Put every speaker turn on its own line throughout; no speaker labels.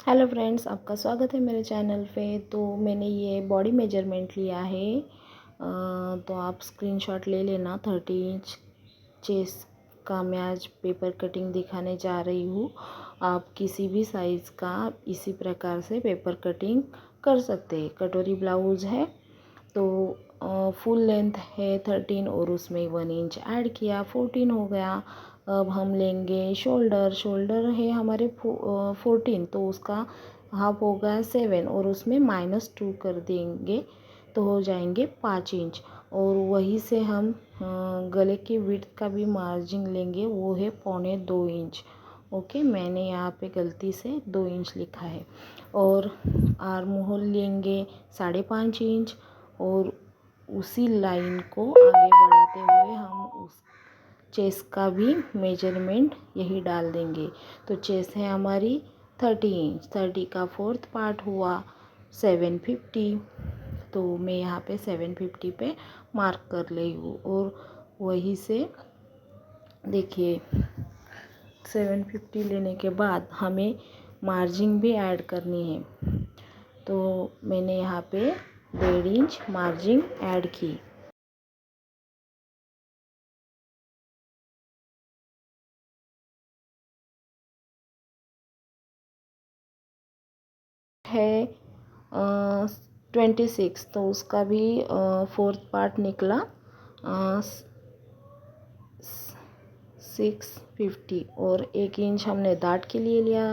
Hello friends, आपका स्वागत है मेरे चैनल पे। तो मैंने ये बॉडी मेजरमेंट लिया है। तो आप स्क्रीनशॉट ले लेना। 30 इंच चेस्ट का मैं आज पेपर कटिंग दिखाने जा रही हूँ। आप किसी भी साइज़ का इसी प्रकार से पेपर कटिंग कर सकते हैं। कटोरी ब्लाउज है तो फुल लेंथ है 13 और उसमें 1 इंच ऐड किया, 14 हो गया। अब हम लेंगे शोल्डर है हमारे 14, तो उसका हाफ हो गया 7 और उसमें -2 कर देंगे तो हो जाएंगे 5 इंच। और वहीं से हम गले की विड्थ का भी मार्जिन लेंगे, वो है 1.25 इंच। ओके, मैंने यहाँ पे गलती से 2 इंच लिखा है। और आर्म होल लेंगे 5.5 इंच और उसी लाइन को आगे बढ़ाते हुए हम उस चेस्ट का भी मेजरमेंट यही डाल देंगे। तो चेस्ट है हमारी 30 इंच, 30 का 4th पार्ट हुआ 750। तो मैं यहाँ पे 750 पे मार्क कर रही हूँ। और वहीं से देखिए 750 लेने के बाद हमें मार्जिन भी ऐड करनी है। तो मैंने यहाँ पे 1.5 इंच मार्जिन ऐड की है 26, तो उसका भी 4th पार्ट निकला 650। और 1 इंच हमने दाढ़ के लिए लिया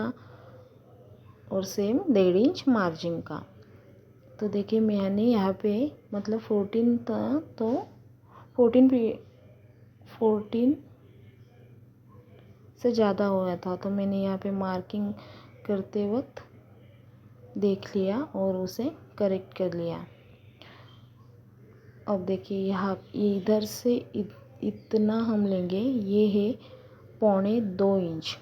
और सेम 1.5 इंच मार्जिन का। तो देखिए मैंने यहाँ पे मतलब 14 था, तो 14 भी 14 से ज़्यादा हो गया था, तो मैंने यहाँ पे मार्किंग करते वक्त देख लिया और उसे करेक्ट कर लिया। अब देखिए यहाँ इधर से इतना हम लेंगे, ये है 1.25 इंच,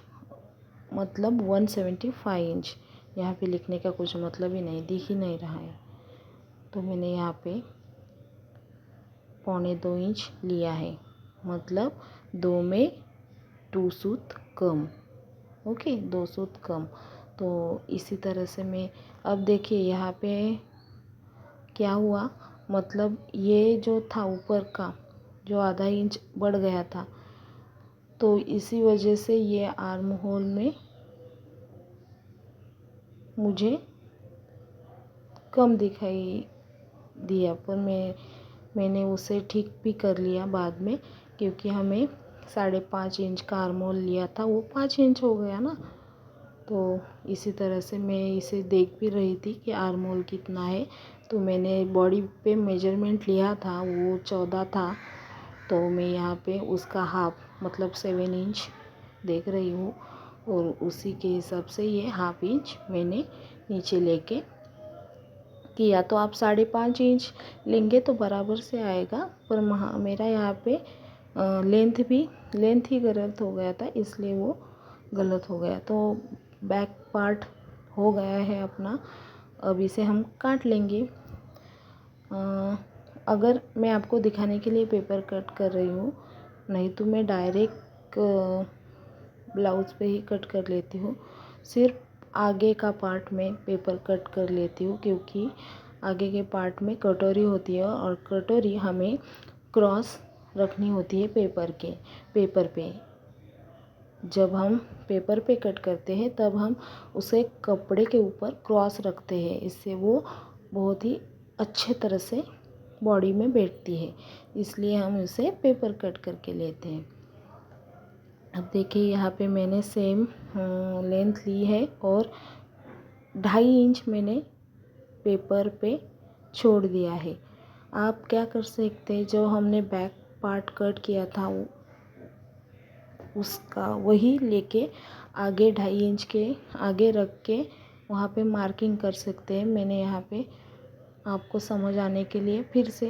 मतलब 175 इंच। यहाँ पे लिखने का कुछ मतलब ही नहीं, दिख ही नहीं रहा है। तो मैंने यहाँ पे 1.25 इंच लिया है, मतलब 2 में 2 सूत कम। ओके, 2 सूत कम। तो इसी तरह से मैं अब देखिए यहाँ पे क्या हुआ, मतलब ये जो था ऊपर का जो आधा इंच बढ़ गया था, तो इसी वजह से ये आर्म होल में मुझे कम दिखाई दिया। पर मैंने उसे ठीक भी कर लिया बाद में, क्योंकि हमें 5.5 इंच का आर्म होल लिया था, वो 5 इंच हो गया ना। तो इसी तरह से मैं इसे देख भी रही थी कि आर्म होल कितना है। तो मैंने बॉडी पे मेजरमेंट लिया था, वो 14 था, तो मैं यहाँ पे उसका हाफ मतलब 7 इंच देख रही हूँ। और उसी के हिसाब से ये हाफ इंच मैंने नीचे लेके किया। तो आप 5.5 इंच लेंगे तो बराबर से आएगा। पर मेरा यहाँ पे लेंथ ही गलत हो गया था, इसलिए वो गलत हो गया। तो बैक पार्ट हो गया है अपना। अब इसे हम काट लेंगे। अगर मैं आपको दिखाने के लिए पेपर कट कर रही हूँ, नहीं तो मैं डायरेक्ट ब्लाउज़ पे ही कट कर लेती हूँ। सिर्फ आगे का पार्ट में पेपर कट कर लेती हूँ, क्योंकि आगे के पार्ट में कटोरी होती है और कटोरी हमें क्रॉस रखनी होती है पेपर पे। जब हम पेपर पे कट करते हैं तब हम उसे कपड़े के ऊपर क्रॉस रखते हैं, इससे वो बहुत ही अच्छे तरह से बॉडी में बैठती है, इसलिए हम उसे पेपर कट करके लेते हैं। अब देखिए यहाँ पे मैंने सेम लेंथ ली है और 2.5 इंच मैंने पेपर पे छोड़ दिया है। आप क्या कर सकते हैं, जो हमने बैक पार्ट कट किया था उसका वही लेके आगे 2.5 इंच के आगे रख के वहाँ पे मार्किंग कर सकते हैं। मैंने यहाँ पे आपको समझ आने के लिए फिर से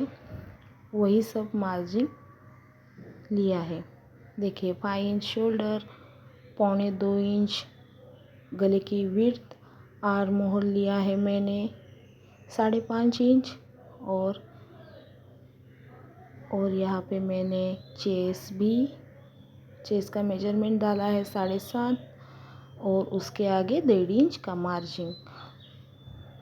वही सब मार्जिन लिया है। देखिए 5 इंच शोल्डर, 1.25 इंच गले की विड्थ, आर्म होल लिया है मैंने 5.5 इंच। और यहाँ पे मैंने चेस्ट का मेजरमेंट डाला है 7.5। और उसके आगे 1.5 इंच का मार्जिन।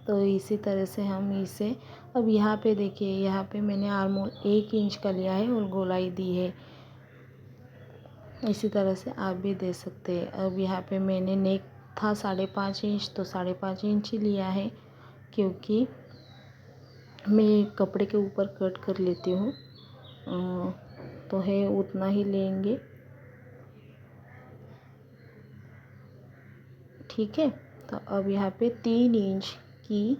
तो इसी तरह से हम इसे, अब यहाँ पे देखिए, यहाँ पे मैंने आर्मोल 1 इंच का लिया है और गोलाई दी है। इसी तरह से आप भी दे सकते हैं। अब यहाँ पे मैंने नेक था 5.5 इंच, तो 5.5 इंच ही लिया है, क्योंकि मैं कपड़े के ऊपर कट कर लेती हूँ, तो है उतना ही लेंगे। ठीक है। तो अब यहाँ पे 3 इंच की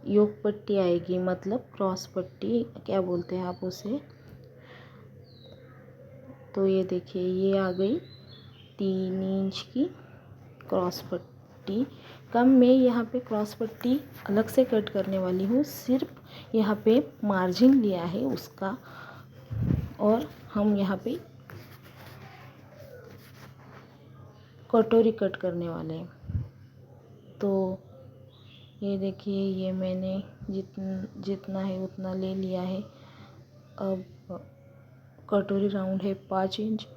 योक पट्टी आएगी, मतलब क्रॉस पट्टी क्या बोलते हैं आप उसे। तो ये देखिए, ये आ गई 3 इंच की क्रॉस पट्टी। कम मैं यहाँ पे क्रॉस पट्टी अलग से कट करने वाली हूँ, सिर्फ यहाँ पे मार्जिन लिया है उसका, और हम यहाँ पे कटोरी कट करने वाले हैं। तो ये देखिए, ये मैंने जितना है उतना ले लिया है। अब कटोरी राउंड है 5 इंच,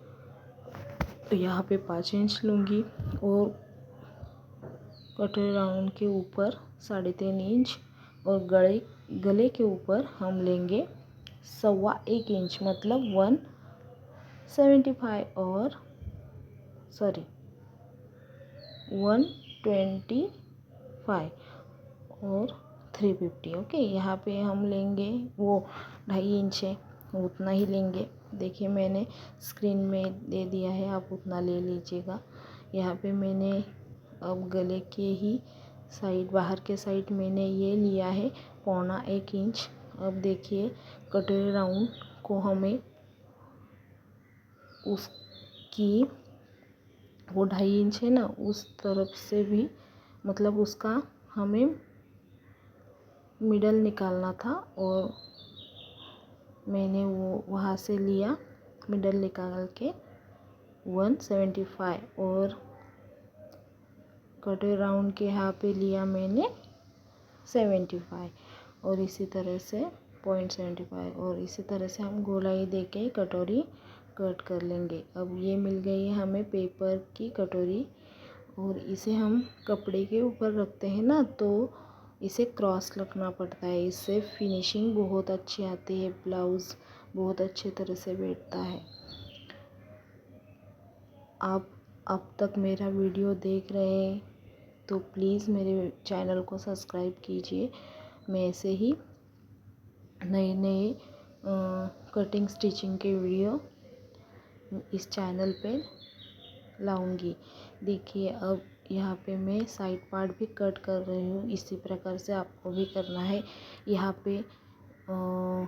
तो यहाँ पे 5 इंच लूँगी, और कटोरी राउंड के ऊपर 3.5 इंच, और गले के ऊपर हम लेंगे 1.25 इंच, मतलब 175 और 125 और 350। ओके, यहाँ पे हम लेंगे वो 2.5 इंच है, उतना ही लेंगे। देखिए, मैंने स्क्रीन में दे दिया है, आप उतना ले लीजिएगा। यहाँ पे मैंने अब गले के ही साइड, बाहर के साइड मैंने ये लिया है 1.25 इंच। अब देखिए, कटोरी राउंड को हमें उसकी वो 2.5 इंच है ना, उस तरफ से भी, मतलब उसका हमें मिडल निकालना था, और मैंने वो वहाँ से लिया, मिडल निकाल के 175, और कटोरी राउंड के यहाँ पे लिया मैंने 75, और इसी तरह से 0.75, और इसी तरह से हम गोलाई दे के कटोरी कट कर लेंगे। अब ये मिल गई है हमें पेपर की कटोरी, और इसे हम कपड़े के ऊपर रखते हैं ना, तो इसे क्रॉस रखना पड़ता है, इससे फिनिशिंग बहुत अच्छी आती है, ब्लाउज़ बहुत अच्छे तरह से बैठता है। आप अब तक मेरा वीडियो देख रहे हैं तो प्लीज़ मेरे चैनल को सब्सक्राइब कीजिए। मैं ऐसे ही नए नए कटिंग स्टिचिंग के वीडियो इस चैनल पे लाऊंगी। देखिए, अब यहाँ पे मैं साइड पार्ट भी कट कर रही हूँ, इसी प्रकार से आपको भी करना है। यहाँ पे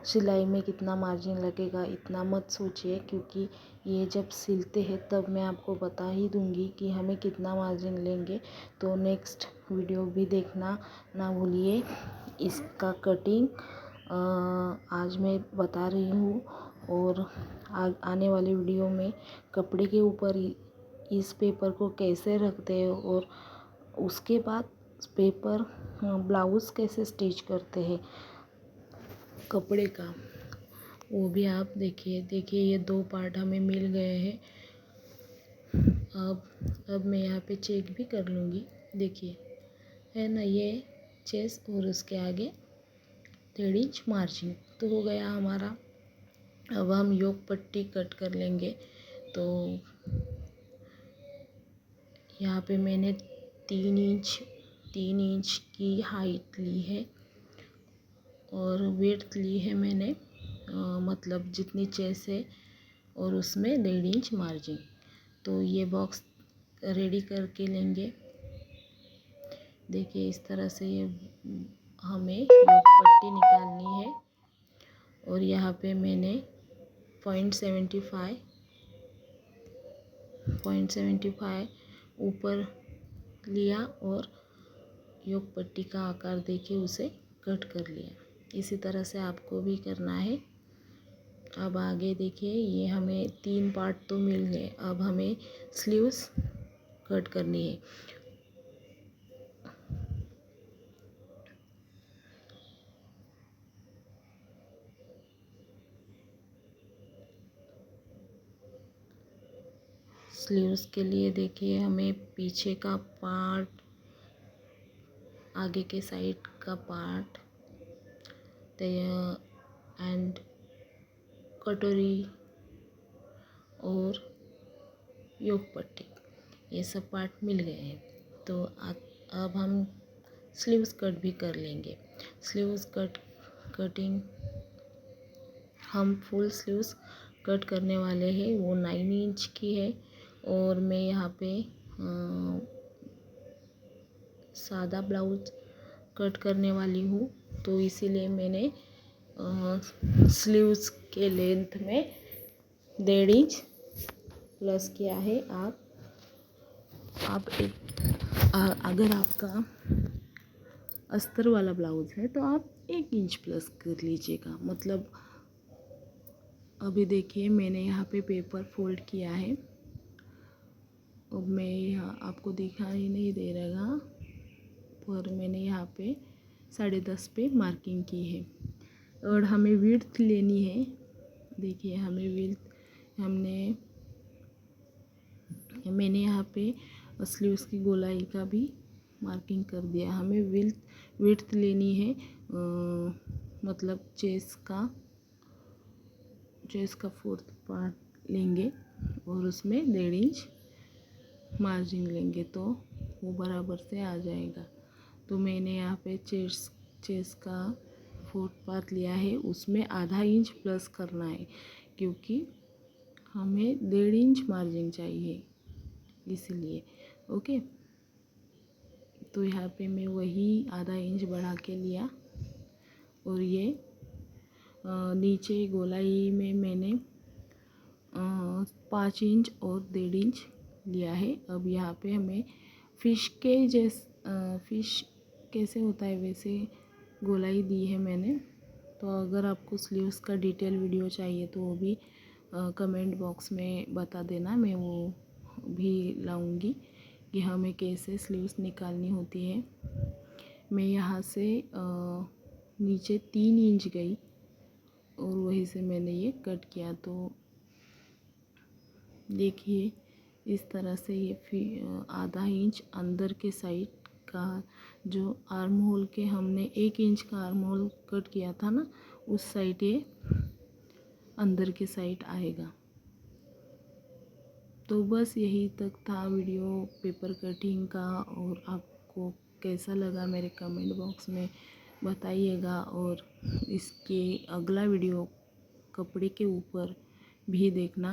सिलाई में कितना मार्जिन लगेगा इतना मत सोचिए, क्योंकि ये जब सिलते हैं तब मैं आपको बता ही दूँगी कि हमें कितना मार्जिन लेंगे। तो नेक्स्ट वीडियो भी देखना ना भूलिए। इसका कटिंग आज मैं बता रही हूँ, और आने वाले वीडियो में कपड़े के ऊपर इस पेपर को कैसे रखते हैं, और उसके बाद पेपर ब्लाउज़ कैसे स्टिच करते हैं कपड़े का, वो भी आप देखिए ये 2 पार्ट हमें मिल गए हैं। अब मैं यहाँ पे चेक भी कर लूँगी। देखिए, है ना, ये चेस्ट और उसके आगे 1.5 इंच मार्जिन तो हो गया हमारा। अब हम योक पट्टी कट कर लेंगे। तो यहाँ पे मैंने 3 इंच की हाइट ली है, और विड्थ ली है मैंने, मतलब जितनी चेस्ट है, और उसमें 1.5 इंच मार्जिन। तो ये बॉक्स रेडी करके लेंगे। देखिए, इस तरह से ये हमें योक पट्टी निकालनी है, और यहाँ पे मैंने 0.75 ऊपर लिया, और योक पट्टी का आकार देके उसे कट कर लिया। इसी तरह से आपको भी करना है। अब आगे देखिए, ये हमें 3 पार्ट तो मिल गए, अब हमें स्लीव्स कट करनी है। स्लीव्स के लिए देखिए हमें पीछे का पार्ट, आगे के साइड का पार्ट एंड कटोरी और योक पट्टी, ये सब पार्ट मिल गए हैं। तो अब हम स्लीव्स कट भी कर लेंगे। स्लीव्स कटिंग हम फुल स्लीव्स कट करने वाले हैं, वो 9 इंच की है और मैं यहाँ पे सादा ब्लाउज कट करने वाली हूँ, तो इसीलिए मैंने स्लीव्स के लेंथ में 1.5 इंच प्लस किया है। आप अगर आपका अस्तर वाला ब्लाउज है तो आप 1 इंच प्लस कर लीजिएगा। मतलब अभी देखिए मैंने यहाँ पे पेपर फोल्ड किया है, अब मैं यहाँ आपको दिखाई नहीं दे रहा, पर मैंने यहाँ पे 10.5 पे मार्किंग की है। और हमें विड्थ लेनी है, देखिए मैंने यहाँ पे स्लीव्स की गोलाई का भी मार्किंग कर दिया। हमें विड्थ लेनी है, मतलब चेस्ट का 4th पार्ट लेंगे और उसमें 1.5 इंच मार्जिन लेंगे तो वो बराबर से आ जाएगा। तो मैंने यहाँ पे चेस्ट का 4th पार्ट लिया है, उसमें आधा इंच प्लस करना है क्योंकि हमें 1.5 इंच मार्जिन चाहिए इसलिए। ओके, तो यहाँ पे मैं वही आधा इंच बढ़ा के लिया और ये नीचे गोलाई में मैंने 5 इंच और 1.5 इंच लिया है। अब यहाँ पे हमें फिश कैसे होता है वैसे गोलाई दी है मैंने। तो अगर आपको स्लीव्स का डिटेल वीडियो चाहिए तो वो भी कमेंट बॉक्स में बता देना, मैं वो भी लाऊंगी कि हमें कैसे स्लीव्स निकालनी होती है। मैं यहाँ से नीचे 3 इंच गई और वहीं से मैंने ये कट किया। तो देखिए इस तरह से ये आधा इंच अंदर के साइड का, जो आर्म होल के हमने 1 इंच का आर्म होल कट किया था ना, उस साइड ये अंदर के साइड आएगा। तो बस यही तक था वीडियो पेपर कटिंग का, और आपको कैसा लगा मेरे कमेंट बॉक्स में बताइएगा। और इसके अगला वीडियो कपड़े के ऊपर भी देखना।